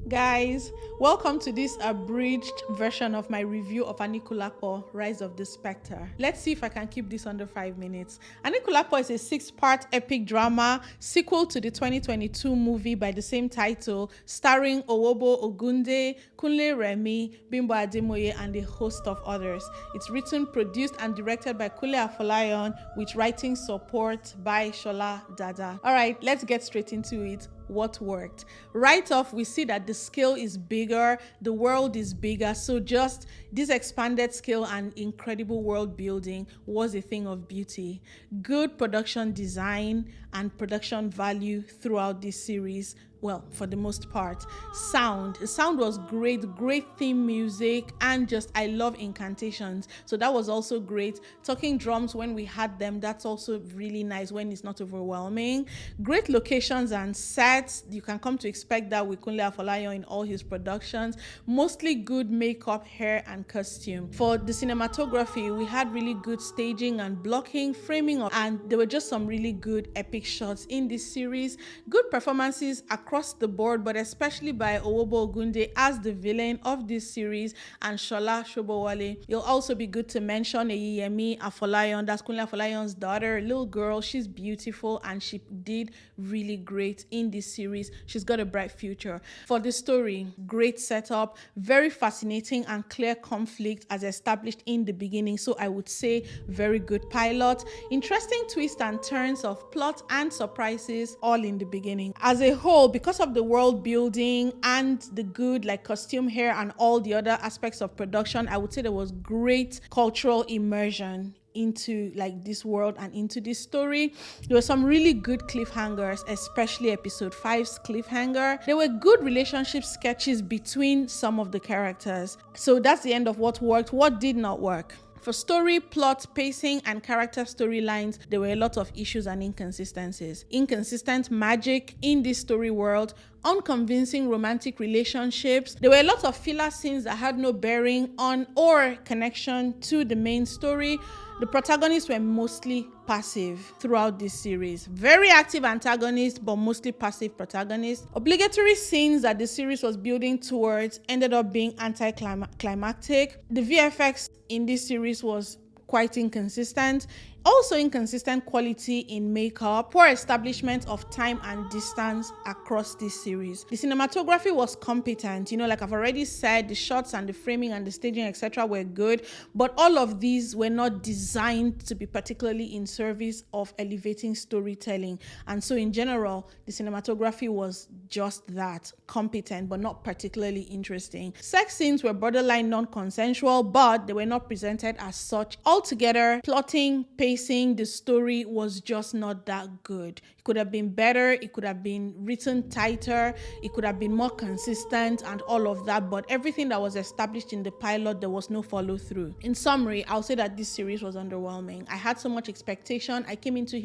Guys, welcome to this abridged version of my review of Aníkúlápó, Rise of the Spectre. Let's see if I can keep this under 5 minutes. Aníkúlápó is a 6-part epic drama sequel to the 2022 movie by the same title, starring Owobo Ogunde, Kunle Remi, Bimbo Ademoye, and a host of others. It's written, produced, and directed by Kunleafolayan with writing support by Sola, Dada. Alright, let's get straight into it. What worked? Right off, we see that the scale is bigger, the world is bigger, so just this expanded scale and incredible world building was a thing of beauty. Good production design and production value throughout this series. Well, for the most part. The sound was great theme music, and just I love incantations, so that was also great. Talking drums when we had them, that's also really nice when it's not overwhelming. Great locations and sets, you can come to expect that with Kunleafolayan in all his productions. Mostly good makeup, hair, and costume. For the cinematography, we had really good staging and blocking, framing up, and there were just some really good epic shots in this series. Good performances across the board, but especially by Owobo Ogunde as the villain of this series, and Sola. It'll also be good to mention Afolayan, that's Kunleafolayan's daughter, little girl. She's beautiful and she did really great in this series. She's got a bright future. For the story, great setup, very fascinating and clear conflict as established in the beginning, so I would say very good pilot. Interesting twists and turns of plot and surprises all in the beginning. As a whole, because of the world building and the good costume, hair, and all the other aspects of production, I would say there was great cultural immersion into this world and into this story. There were some really good cliffhangers, especially episode 5's cliffhanger. There were good relationship sketches between some of the characters. So that's the end of what worked. What did not work? For story, plot, pacing, and character storylines, there were a lot of issues and inconsistencies. Inconsistent magic in this story world, unconvincing romantic relationships. There were a lot of filler scenes that had no bearing on or connection to the main story. The protagonists were mostly passive throughout this series. Very active antagonists, but mostly passive protagonists. Obligatory scenes that the series was building towards ended up being anticlimactic. The VFX in this series was quite inconsistent. Also inconsistent quality in makeup, poor establishment of time and distance across this series. The cinematography was competent, like I've already said, the shots and the framing and the staging, etc. were good, but all of these were not designed to be particularly in service of elevating storytelling. And so in general, the cinematography was just that, competent, but not particularly interesting. Sex scenes were borderline non-consensual, but they were not presented as such. Altogether, plotting, pacing, the story was just not that good. It could have been better, it could have been written tighter, it could have been more consistent and all of that, but everything that was established in the pilot, there was no follow through. In summary, I'll say that this series was underwhelming. I had so much expectation. I came into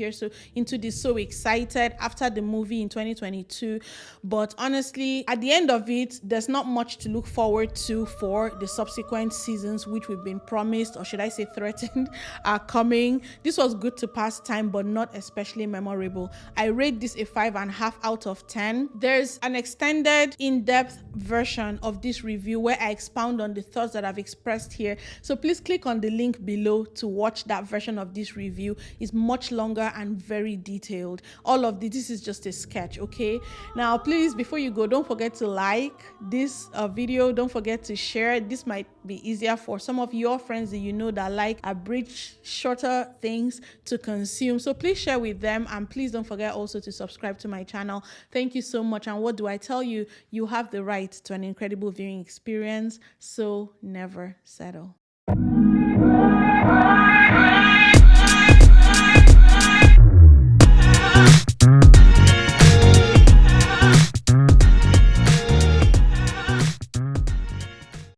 this so excited after the movie in 2022, but honestly, at the end of it, there's not much to look forward to for the subsequent seasons, which we've been promised, or should I say threatened, are coming. This was good to pass time, but not especially memorable. I rate this a 5.5 out of 10. There's an extended, in-depth version of this review where I expound on the thoughts that I've expressed here. So please click on the link below to watch that version of this review. It's much longer and very detailed. All of this is just a sketch, okay? Now, please, before you go, don't forget to like this video. Don't forget to share. This might be easier for some of your friends that you know that like abridged, shorter things to consume. So please share with them, and please don't forget also to subscribe to my channel. Thank you so much. And what do I tell you? You have the right to an incredible viewing experience, so never settle.